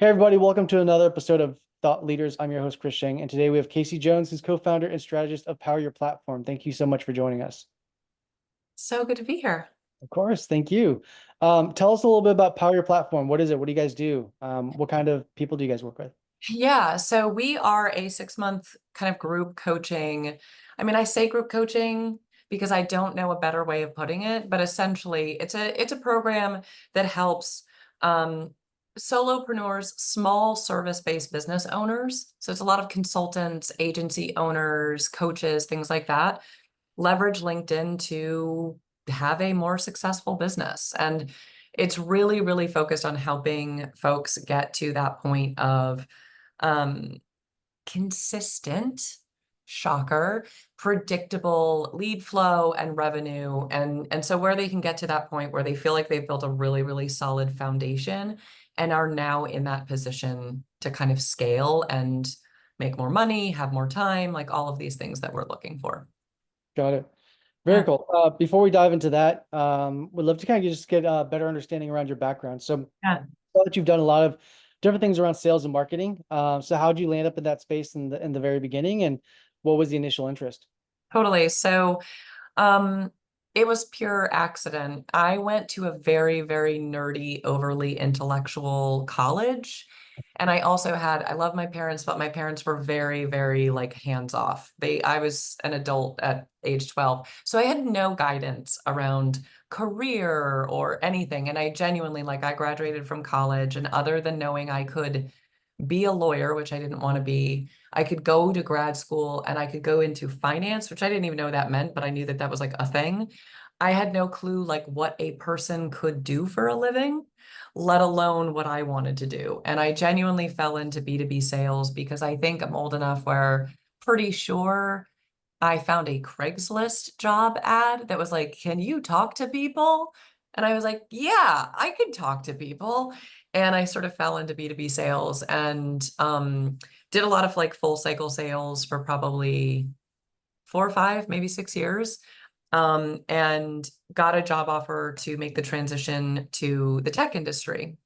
Hey everybody, welcome to another episode of Thought Leaders. I'm your host, Chris Sheng, and today we have Kasey Jones, who's co-founder and strategist of Power Your Platform. Thank you so much for joining us. So good to be here. Of course, thank you. Tell us a little bit about Power Your Platform. What is it? What do you guys do? What kind of people do you guys work with? Yeah, so we are a 6-month kind of group coaching. I mean, I say group coaching because I don't know a better way of putting it, but essentially it's a program that helps solopreneurs, small service-based business owners. So it's a lot of consultants, agency owners, coaches, things like that, leverage LinkedIn to have a more successful business. And it's really, really focused on helping folks get to that point of um, consistent, shocker, predictable lead flow and revenue. And so where they can get to that point where they feel like they've built a really, really solid foundation and are now in that position to kind of scale and make more money, have more time, like all of these things that we're looking for. Got it. Very Yeah. cool. Before we dive into that, we'd love to kind of just get a better understanding around your background. So, Yeah. know that you've done a lot of different things around sales and marketing. So how did you land up in that space in the very beginning, and what was the initial interest? Totally. So Um, it was pure accident. I went to a very, very nerdy, overly intellectual college. And I love my parents, but my parents were very, very like hands off. I was an adult at age 12. So I had no guidance around career or anything. And I genuinely, like, I graduated from college, and other than knowing I could be a lawyer, which I didn't want to be. I could go to grad school and I could go into finance, which I didn't even know that meant, but I knew that that was like a thing. I had no clue like what a person could do for a living, let alone what I wanted to do. And I genuinely fell into B2B sales because I think I'm old enough where pretty sure I found a Craigslist job ad that was like, "Can you talk to people?" And I was like, "Yeah, I can talk to people." And I sort of fell into B2B sales and did a lot of like full cycle sales for probably 4 or 5, maybe 6 years. And got a job offer to make the transition to the tech industry.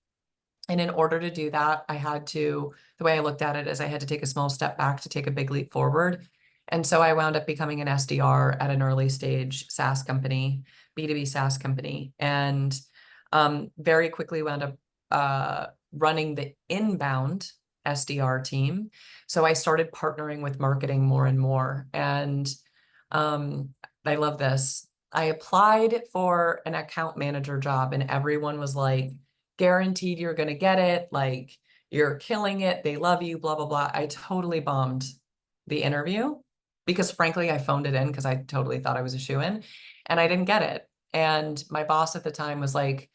And in order to do that, the way I looked at it is I had to take a small step back to take a big leap forward. And so I wound up becoming an SDR at an early stage SaaS company, B2B SaaS company, and very quickly wound up running the inbound SDR team. So I started partnering with marketing more and more. And um, I love this. I applied for an account manager job, and everyone was like, guaranteed you're going to get it. Like, you're killing it. They love you, blah, blah, blah. I totally bombed the interview because, frankly, I phoned it in because I totally thought I was a shoo-in, and I didn't get it. And my boss at the time was like,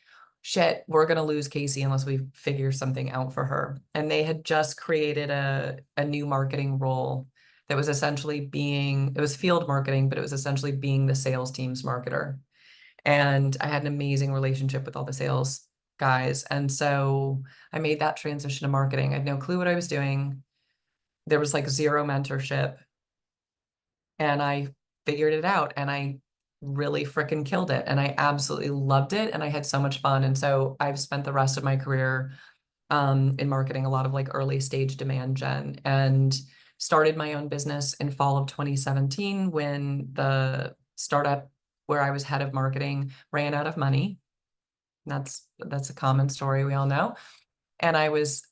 shit, we're going to lose Kasey unless we figure something out for her. And they had just created a new marketing role that was it was field marketing, but it was essentially being the sales team's marketer. And I had an amazing relationship with all the sales guys. And so I made that transition to marketing. I had no clue what I was doing. There was like zero mentorship. And I figured it out, and I really freaking killed it. And I absolutely loved it. And I had so much fun. And so I've spent the rest of my career in marketing, a lot of like early stage demand gen, and started my own business in fall of 2017 when the startup where I was head of marketing ran out of money. That's a common story we all know. And I was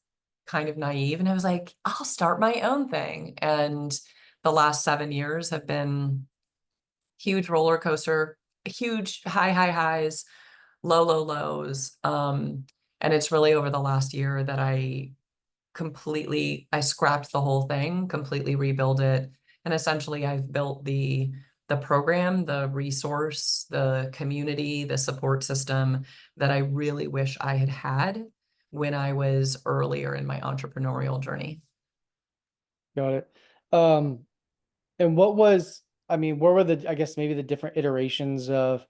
kind of naive, and I was like, I'll start my own thing. And the last 7 years have been huge roller coaster, huge high highs, low lows. And it's really over the last year that I scrapped the whole thing, completely rebuild it. And essentially I've built the program, the resource, the community, the support system that I really wish I had had when I was earlier in my entrepreneurial journey. Got it. Um, and where were I guess maybe the different iterations of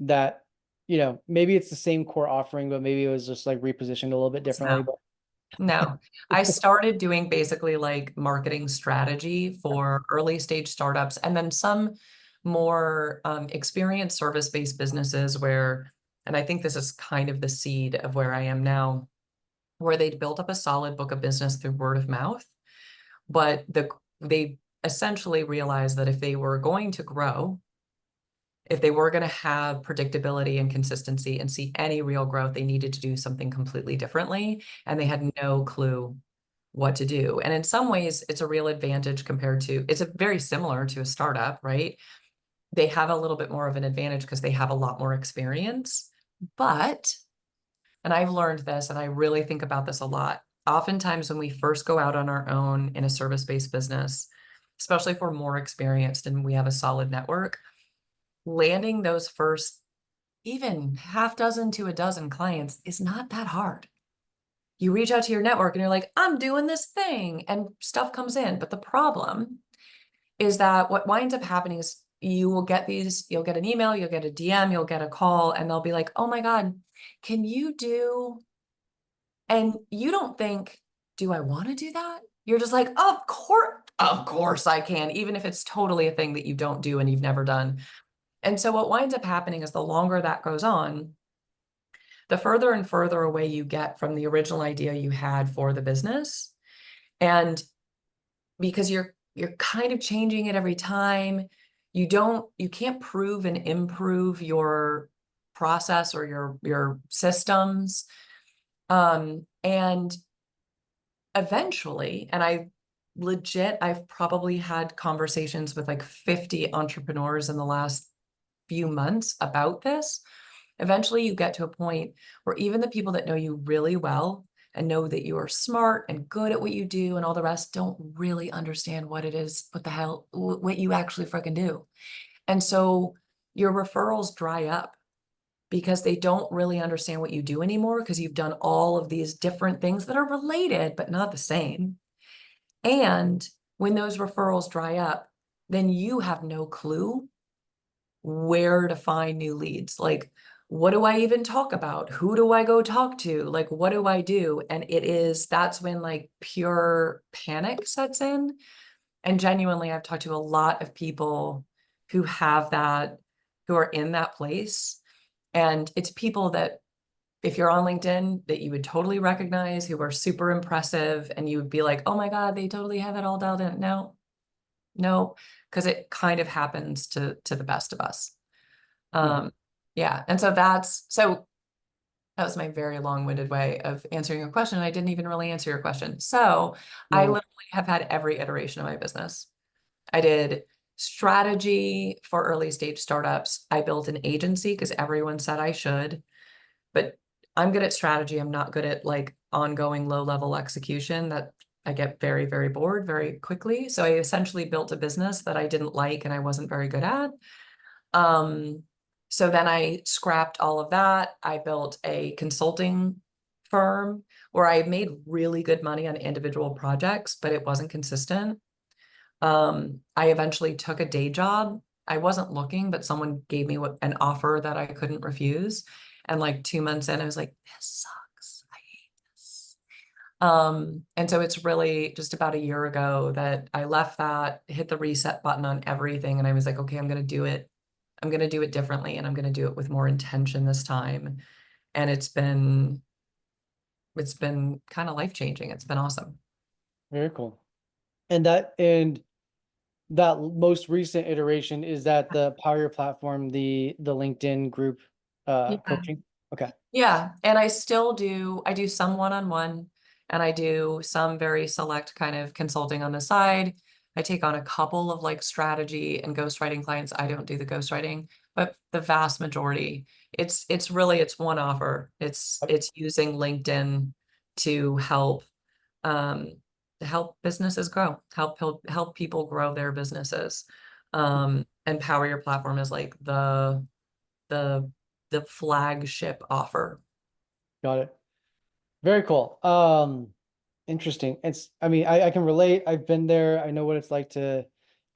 that, maybe it's the same core offering, but maybe it was just like repositioned a little bit differently, No, but no. I started doing basically like marketing strategy for early stage startups, and then some more experienced service-based businesses and I think this is kind of the seed of where I am now. where they'd built up a solid book of business through word of mouth, but they essentially realized that if they were going to grow, if they were going to have predictability and consistency and see any real growth, they needed to do something completely differently. And they had no clue what to do. And in some ways, it's a real advantage compared to, it's a very similar to a startup, right? They have a little bit more of an advantage because they have a lot more experience. But, and I've learned this, and I really think about this a lot. Oftentimes, when we first go out on our own in a service-based business, especially if we're more experienced and we have a solid network, landing those first even half dozen to a dozen clients is not that hard. You reach out to your network and you're like, I'm doing this thing, and stuff comes in. But the problem is that what winds up happening is you will get these, you'll get an email, you'll get a DM, you'll get a call, and they'll be like, oh my God, can you do, and you don't think, do I want to do that? You're just like, of course I can, even if it's totally a thing that you don't do and you've never done. And so what winds up happening is the longer that goes on, the further and further away you get from the original idea you had for the business. And because you're kind of changing it every time, you can't prove and improve your process or your systems. And eventually, and I've probably had conversations with like 50 entrepreneurs in the last few months about this. Eventually, you get to a point where even the people that know you really well and know that you are smart and good at what you do and all the rest don't really understand what it is, what you actually freaking do. And so your referrals dry up because they don't really understand what you do anymore because you've done all of these different things that are related, but not the same. And when those referrals dry up, then you have no clue where to find new leads. Like, what do I even talk about? Who do I go talk to? Like, what do I do? And that's when like pure panic sets in. And genuinely, I've talked to a lot of people who have that, who are in that place. And it's people that, if you're on LinkedIn, that you would totally recognize, who are super impressive, and you would be like, oh my God, they totally have it all dialed in. No, because it kind of happens to the best of us. Mhm. Yeah. And so that was my very long-winded way of answering your question. I didn't even really answer your question. So I No. literally have had every iteration of my business. I did strategy for early stage startups. I built an agency because everyone said I should, but I'm good at strategy. I'm not good at like ongoing low-level execution. That I get very, very bored very quickly. So I essentially built a business that I didn't like and I wasn't very good at. So then I scrapped all of that. I built a consulting firm where I made really good money on individual projects, but it wasn't consistent. I eventually took a day job. I wasn't looking, but someone gave me an offer that I couldn't refuse. And like 2 months in, I was like, this sucks. I hate this. And so it's really just about a year ago that I left that, hit the reset button on everything. And I was like, okay, I'm going to do it. I'm going to do it differently, and I'm going to do it with more intention this time. And it's been kind of life-changing. It's been awesome. Very cool. And that most recent iteration, is that the Power Your Platform, the LinkedIn group Yeah. coaching? Okay. Yeah. And I do some one-on-one, and I do some very select kind of consulting on the side. I take on a couple of like strategy and ghostwriting clients. I don't do the ghostwriting, but the vast majority, it's one offer. It's using LinkedIn to um, help businesses grow, help people grow their businesses. And Power Your Platform is like the the flagship offer. Got it. Very cool. Interesting. I mean, I can relate. I've been there. I know what it's like to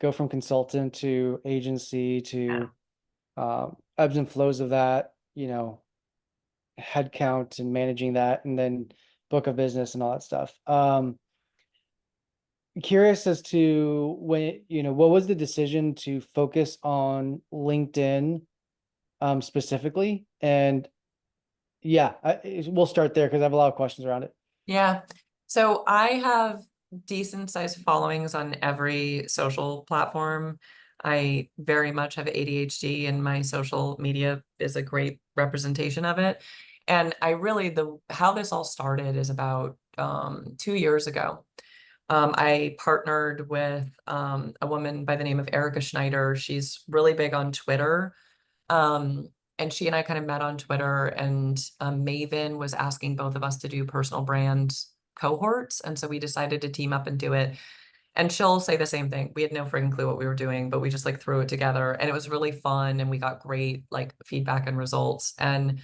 go from consultant to agency Yeah. to ebbs and flows of that, headcount and managing that, and then book of business and all that stuff. Curious as to what was the decision to focus on LinkedIn specifically? And yeah, we'll start there because I have a lot of questions around it. Yeah. So I have decent sized followings on every social platform. I very much have ADHD, and my social media is a great representation of it. And I really, the how this all started is about 2 years ago. I partnered with a woman by the name of Erica Schneider. She's really big on Twitter. Um, and she and I kind of met on Twitter, and Maven was asking both of us to do personal brand cohorts. And so we decided to team up and do it. And she'll say the same thing. We had no freaking clue what we were doing, but we just like threw it together, and it was really fun. And we got great like feedback and results. And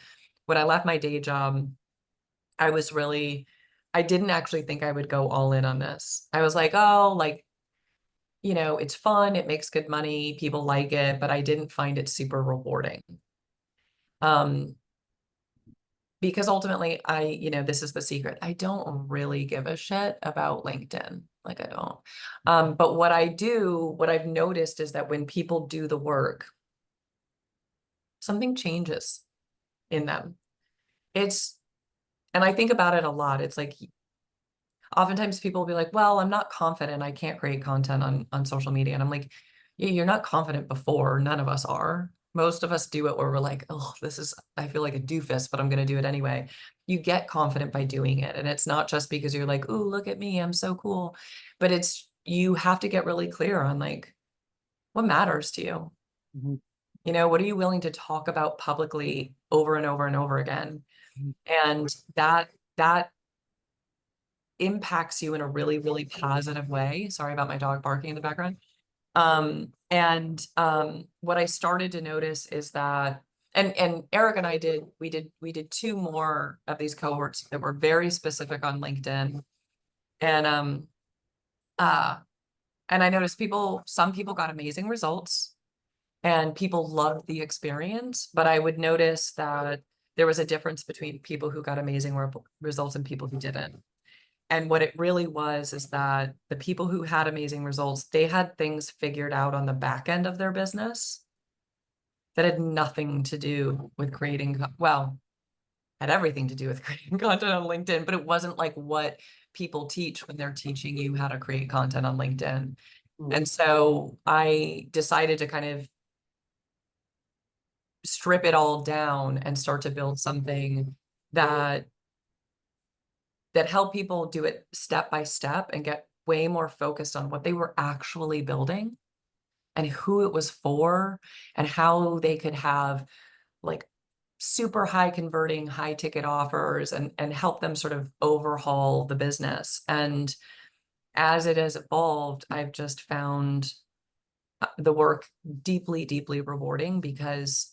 when I left my day job, I was really, I didn't actually think I would go all in on this. I was like, oh, like, it's fun, it makes good money, people like it, but I didn't find it super rewarding. Um, because ultimately this is the secret. I don't really give a shit about LinkedIn. Like I don't. But what I've noticed is that when people do the work, something changes in them. It's, and I think about it a lot. It's like oftentimes people will be like, well, I'm not confident. I can't create content on social media. And I'm like, yeah, you're not confident before. None of us are. Most of us do it where we're like, oh, I feel like a doofus, but I'm going to do it anyway. You get confident by doing it. And it's not just because you're like, oh, look at me, I'm so cool. But you have to get really clear on like, what matters to you? Mhm, What are you willing to talk about publicly over and over and over again? mhm. And that impacts you in a really, really positive way. Sorry about my dog barking in the background. What I started to notice is that, and Eric and I we did two more of these cohorts that were very specific on LinkedIn. And uh and I noticed some people got amazing results and people loved the experience, but I would notice that there was a difference between people who got amazing results and people who didn't. And what it really was is that the people who had amazing results, they had things figured out on the back end of their business that had nothing to do with well, had everything to do with creating content on LinkedIn, but it wasn't like what people teach when they're teaching you how to create content on LinkedIn. Mm. And so I decided to kind of strip it all down and start to build something that helped people do it step by step and get way more focused on what they were actually building and who it was for and how they could have like super high converting, high ticket offers and help them sort of overhaul the business. And as it has evolved, I've just found the work deeply, deeply rewarding because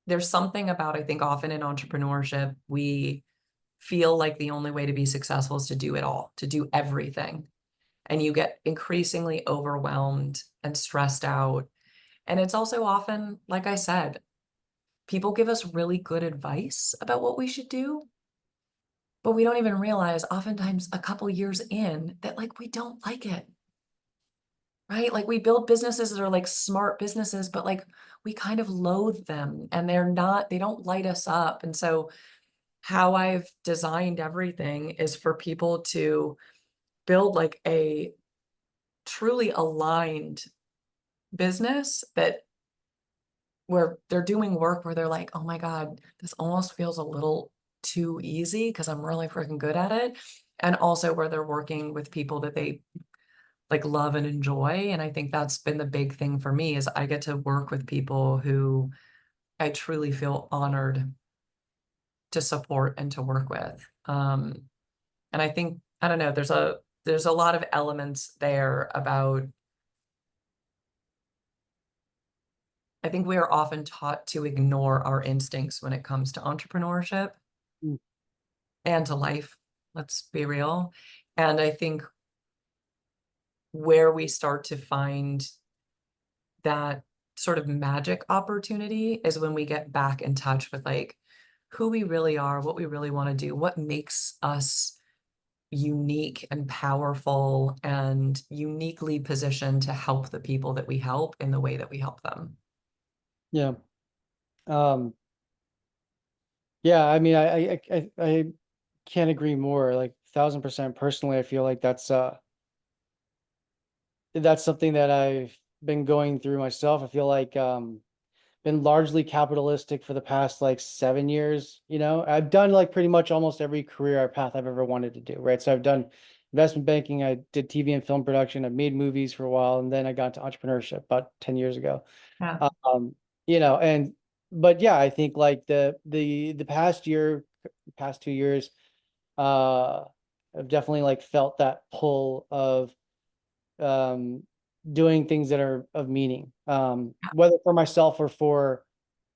there's something about, I think often in entrepreneurship, we feel like the only way to be successful is to do it all, to do everything. And you get increasingly overwhelmed and stressed out. And it's also often, like I said, people give us really good advice about what we should do, but we don't even realize oftentimes a couple years in that like we don't like it, right? Like we build businesses that are like smart businesses, but like we kind of loathe them and they don't light us up. And so how I've designed everything is for people to build like a truly aligned business that where they're doing work where they're like, oh my God, this almost feels a little too easy because I'm really freaking good at it. And also where they're working with people that they like love and enjoy. And I think that's been the big thing for me is I get to work with people who I truly feel honored to support and to work with. And I think, I don't know, there's a lot of elements there about I think we are often taught to ignore our instincts when it comes to entrepreneurship Mm. and to life. Let's be real. And I think where we start to find that sort of magic opportunity is when we get back in touch with like who we really are, what we really want to do, what makes us unique and powerful and uniquely positioned to help the people that we help in the way that we help them. Yeah. Um, Yeah, I mean, I can't agree more. Like 1,000% personally, I feel like that's something that I've been going through myself. I feel like been largely capitalistic for the past like 7 years. I've done like pretty much almost every career path I've ever wanted to do, right? So I've done investment banking, I did TV and film production, I've made movies for a while, and then I got into entrepreneurship about 10 years ago. Yeah. Um, and but yeah, I think like the past 2 years, uh, I've definitely like felt that pull of um doing things that are of meaning, whether for myself or for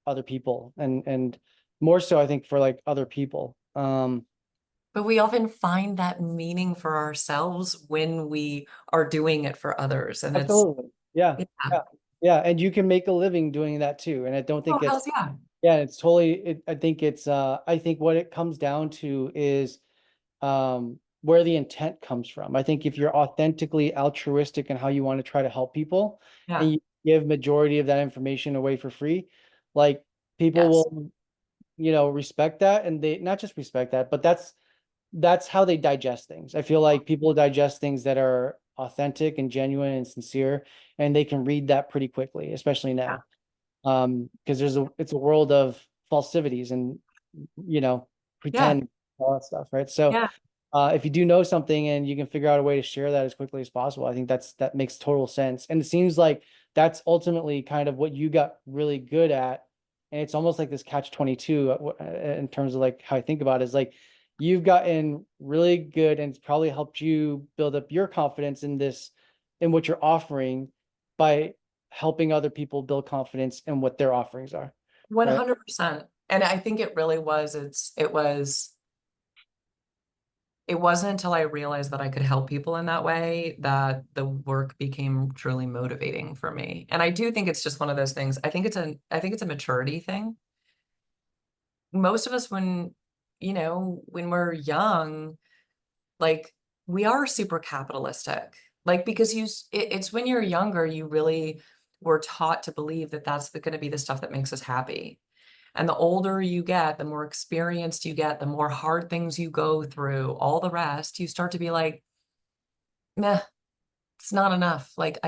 other people, and more so I think for like other people. But we often find that meaning for ourselves when we are doing it for others. And it's, Absolutely. Yeah. yeah. Yeah. Yeah. And you can make a living doing that too. And I don't Oh, think it's, hell's yeah. yeah, it's totally, I think what it comes down to is where the intent comes from. I think if you're authentically altruistic in how you want to try to help people, and Yeah. you give majority of that information away for free, like people Yes. will, respect that, and they not just respect that, but that's how they digest things. I feel like people digest things that are authentic and genuine and sincere, and they can read that pretty quickly, especially Yeah. now. Because it's a world of falsities and, you know, Yeah. pretend, all that stuff, right? So Yeah. if you do know something and you can figure out a way to share that as quickly as possible, I think that makes total sense. And it seems like that's ultimately kind of what you got really good at. And it's almost like this catch 22 in terms of like how I think about it is like you've gotten really good, and it's probably helped you build up your confidence in what you're offering by helping other people build confidence in what their offerings are. Right. 100%. And I think it really was, it wasn't until I realized that I could help people in that way that the work became truly motivating for me. And I do think it's just one of those things. I think it's a maturity thing. Most of us, when we're young, like we are super capitalistic. Like because it's when you're younger, you really were taught to believe that that's going to be the stuff that makes us happy. And the older you get, the more experienced you get, the more hard things you go through, all the rest, you start to be like, meh, it's not enough. Like,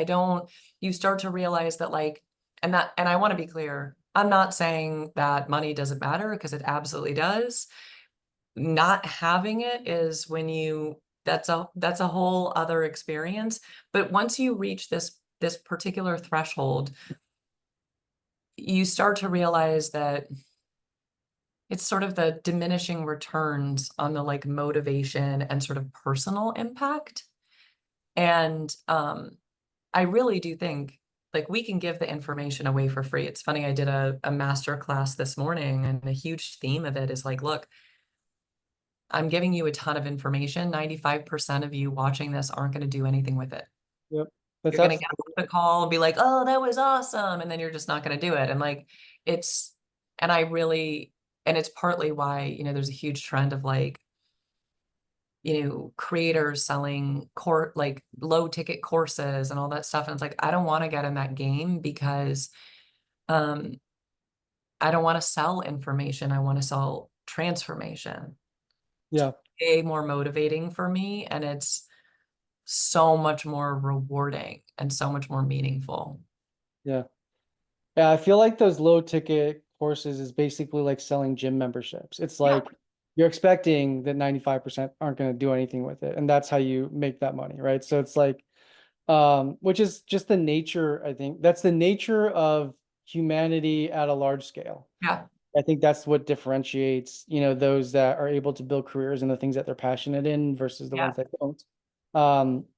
you start to realize that, like, and I want to be clear, I'm not saying that money doesn't matter because it absolutely does. Not having it is that's a whole other experience. But once you reach this particular threshold, you start to realize that it's sort of the diminishing returns on the like motivation and sort of personal impact. And I really do think like we can give the information away for free. It's funny, I did a master class this morning, and a huge theme of it is like, look, I'm giving you a ton of information. 95% of you watching this aren't going to do anything with it. Yep. That's You're going to get absolutely. off the call and be like, oh, that was awesome. And then you're just not going to do it. And like, it's, and I really, and it's partly why, there's a huge trend of like, creators selling like low ticket courses and all that stuff. And it's like, I don't want to get in that game because um, I don't want to sell information. I want to sell transformation. Yeah. Way more motivating for me. And it's so much more rewarding and so much more meaningful. Yeah. Yeah, I feel like those low ticket courses is basically like selling gym memberships. It's Yeah. like you're expecting that 95% aren't going to do anything with it, and that's how you make that money, right? So it's like which is just the nature, I think. That's the nature of humanity at a large scale. Yeah. I think that's what differentiates, those that are able to build careers in the things that they're passionate in versus the Yeah. ones that don't.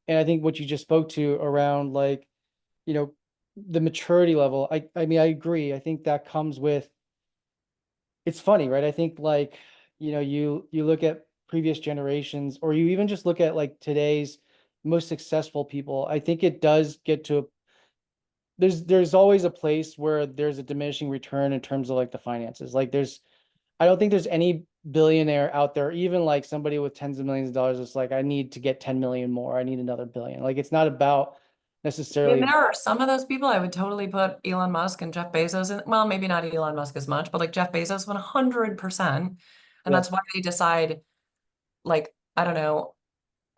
And I think what you just spoke to around like, you know, the maturity level, I mean, I agree. I think that comes with, it's funny, right? I think like, you look at previous generations, or you even just look at like today's most successful people. I think it does get to there's always a place where there's a diminishing return in terms of like the finances. Like I don't think there's any billionaire out there, even like somebody with tens of millions of dollars, that's like, I need to get 10 million more. I need another billion. Like it's not about I mean, necessarily. there are some of those people I would totally put Elon Musk and Jeff Bezos in. Well, maybe not Elon Musk as much, but like Jeff Bezos 100%. And Yeah. that's why they decide, like, I don't know,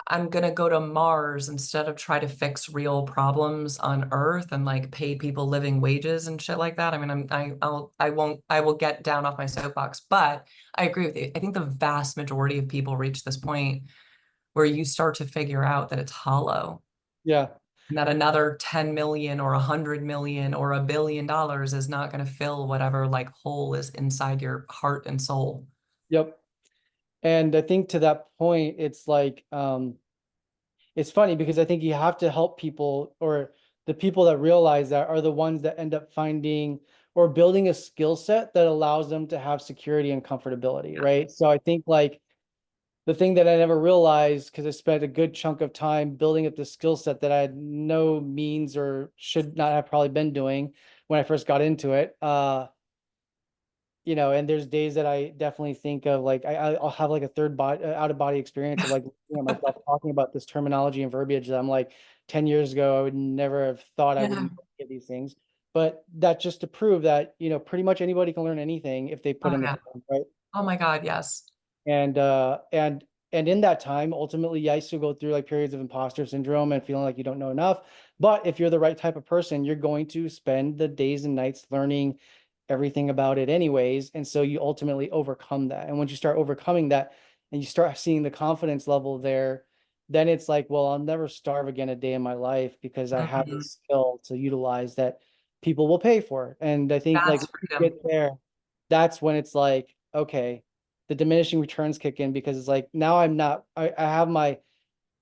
I'm gonna go to Mars instead of try to fix real problems on Earth and like pay people living wages and shit like that. I mean, I will get down off my soapbox, but I agree with you. I think the vast majority of people reach this point where you start to figure out that it's hollow Yeah. and that another 10 million or 100 million or $1 billion is not going to fill whatever like hole is inside your heart and soul. Yep. And I think to that point, it's like, it's funny because I think you have to help people, or the people that realize that are the ones that end up finding or building a skill set that allows them to have security and comfortability, right? So I think like the thing that I never realized, because I spent a good chunk of time building up the skill set that I had no means or should not have probably been doing when I first got into it. And there's days that I definitely think of like I'll have like a third body out of body experience of like looking at myself talking about this terminology and verbiage that I'm like 10 years ago I would never have thought I would Yeah. know any of these things. But that just to prove that, pretty much anybody can learn anything if they put Oh in the yeah. time, right? Oh my God, yes. And in that time, ultimately, yeah, I still go through like periods of imposter syndrome and feeling like you don't know enough. But if you're the right type of person, you're going to spend the days and nights learning everything about it anyways. And so you ultimately overcome that. And once you start overcoming that and you start seeing the confidence level there, then it's like, well, I'll never starve again a day in my life because I have Mhm. this skill to utilize that people will pay for. And I think like That's when you freedom. get there, that's when it's like, okay, the diminishing returns kick in because it's like now I have my,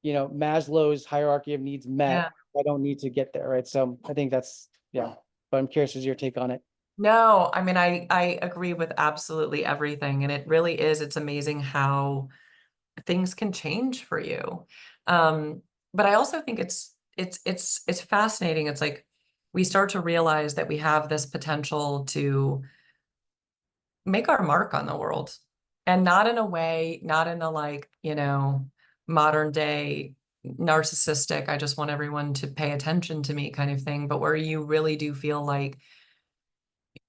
Maslow's hierarchy of needs met. Yeah. I don't need to get there, right? So I think that's, yeah. But I'm curious as your take on it. No, I mean, I agree with absolutely everything. And it really is, it's amazing how things can change for you. But I also think it's fascinating. It's like we start to realize that we have this potential to make our mark on the world. And not in a way, not in a like, modern day narcissistic, I just want everyone to pay attention to me kind of thing, but where you really do feel like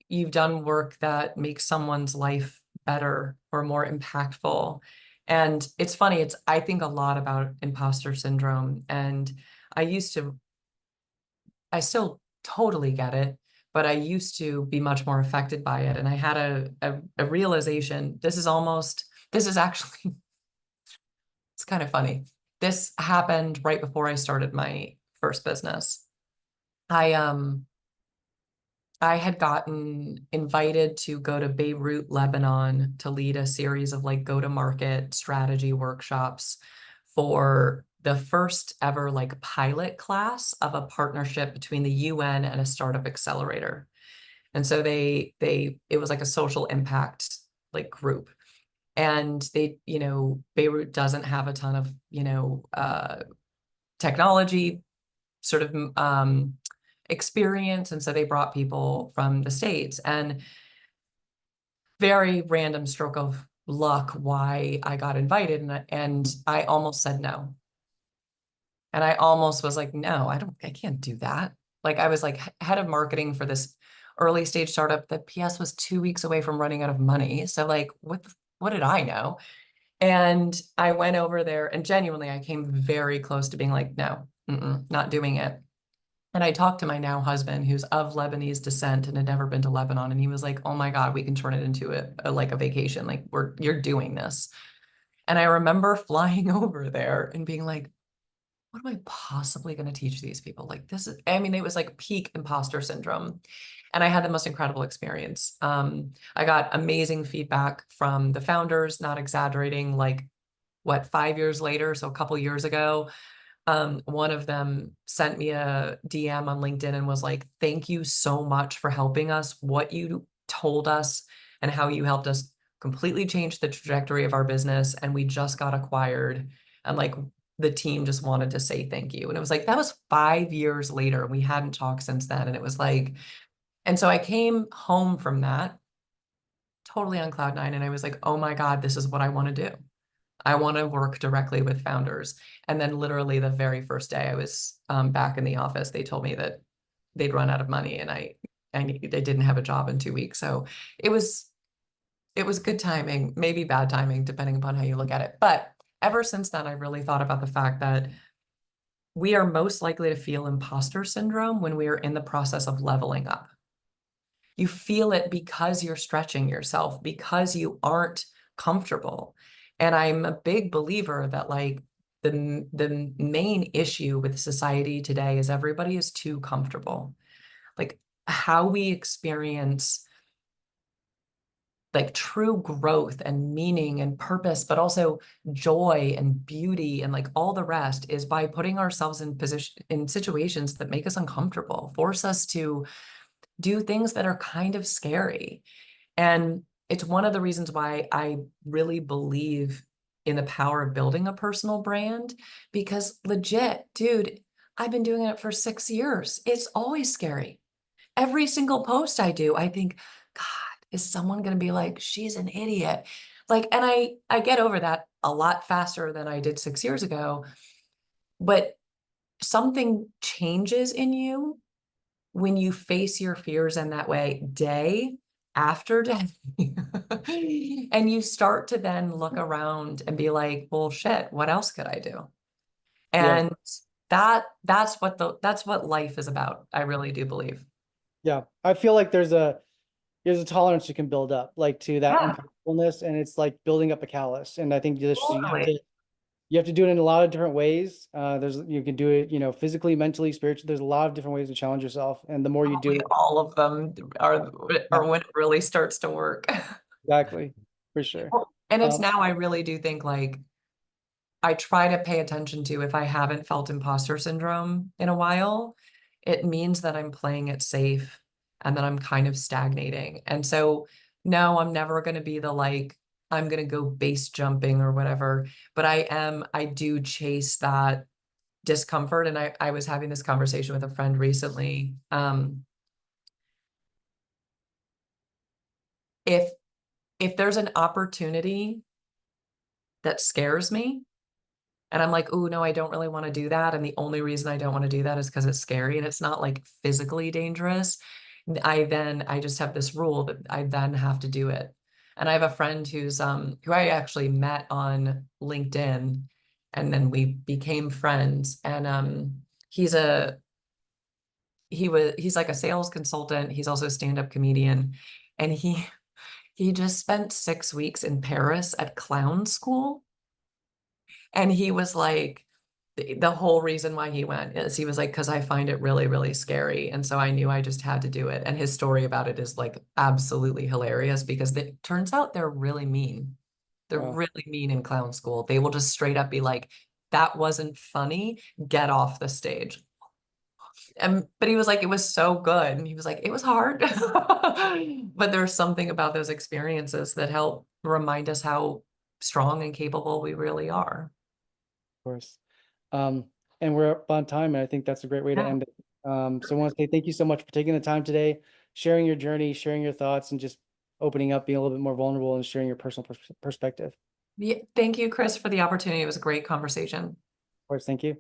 you've done work that makes someone's life better or more impactful. And it's funny, I think a lot about imposter syndrome. And I used to, I still totally get it, but I used to be much more affected by it. And I had a realization, this is actually, it's kind of funny. This happened right before I started my first business. I I had gotten invited to go to Beirut, Lebanon to lead a series of like go-to-market strategy workshops for the first ever like pilot class of a partnership between the UN and a startup accelerator. And so it was like a social impact like group. And Beirut doesn't have a ton of, technology sort of experience. And so they brought people from the States, and very random stroke of luck why I got invited. And I almost said no. And I almost was like, no, I can't do that. Like I was like head of marketing for this early stage startup that PS was 2 weeks away from running out of money. So like, what did I know? And I went over there and genuinely I came very close to being like, no, not doing it. And I talked to my now husband, who's of Lebanese descent and had never been to Lebanon, and he was like, "Oh my God, we can turn it into like a vacation. Like you're doing this." And I remember flying over there and being like, "What am I possibly going to teach these people? Like this is, I mean, it was like peak imposter syndrome." And I had the most incredible experience. I got amazing feedback from the founders, not exaggerating, like what, 5 years later, so a couple years ago, one of them sent me a DM on LinkedIn and was like, "Thank you so much for helping us. What you told us and how you helped us completely change the trajectory of our business. And we just got acquired. And like the team just wanted to say thank you." And it was like, that was 5 years later. We hadn't talked since then. And it was like, and so I came home from that totally on cloud nine. And I was like, oh my God, this is what I want to do. I want to work directly with founders. And then literally the very first day I was back in the office, they told me that they'd run out of money and they didn't have a job in 2 weeks. So it was it was good timing, maybe bad timing, depending upon how you look at it. But ever since then, I really thought about the fact that we are most likely to feel imposter syndrome when we are in the process of leveling up. You feel it because you're stretching yourself, because you aren't comfortable. And I'm a big believer that like the main issue with society today is everybody is too comfortable. Like how we experience like true growth and meaning and purpose, but also joy and beauty and like all the rest is by putting ourselves in situations that make us uncomfortable, force us to do things that are kind of scary. And it's one of the reasons why I really believe in the power of building a personal brand, because legit, dude, I've been doing it for 6 years. It's always scary. Every single post I do, I think, God, is someone going to be like, she's an idiot? Like, and I get over that a lot faster than I did 6 years ago, but something changes in you when you face your fears in that way day after day. And you start to then look around and be like, well, shit, what else could I do? Yeah. And that's what life is about. I really do believe. Yeah. I feel like there's a tolerance you can build up like to that Yeah, uncomfortableness, and it's like building up a callus. And I think this totally. you have to do it in a lot of different ways. You can do it, physically, mentally, spiritually. There's a lot of different ways to challenge yourself. And the more you do Probably it, all of them yeah, are when it really starts to work. exactly, for sure. And it's Um, now I really do think like I try to pay attention to if I haven't felt imposter syndrome in a while, it means that I'm playing it safe and that I'm kind of stagnating. And so, no, I'm never going to be the like, I'm going to go base jumping or whatever, but I do chase that discomfort. And I was having this conversation with a friend recently. If if there's an opportunity that scares me, and I'm like, oh, no, I don't really want to do that. And the only reason I don't want to do that is because it's scary and it's not like physically dangerous. I just have this rule that I then have to do it. And I have a friend who I actually met on LinkedIn and then we became friends. And he's like a sales consultant. He's also a stand-up comedian. And he just spent 6 weeks in Paris at clown school. And he was like, the whole reason why he went is he was like, because I find it really, really scary. And so I knew I just had to do it. And his story about it is like absolutely hilarious because it turns out they're really mean. They're wow, really mean in clown school. They will just straight up be like, that wasn't funny. Get off the stage. And but he was like, it was so good. And he was like, it was hard. But there's something about those experiences that help remind us how strong and capable we really are. of course. Um, and we're up on time, and I think that's a great way to Yeah. end it. So I want to say thank you so much for taking the time today, sharing your journey, sharing your thoughts, and just opening up, being a little bit more vulnerable, and sharing your personal perspective. Yeah, thank you, Chris, for the opportunity. It was a great conversation. Of course, thank you.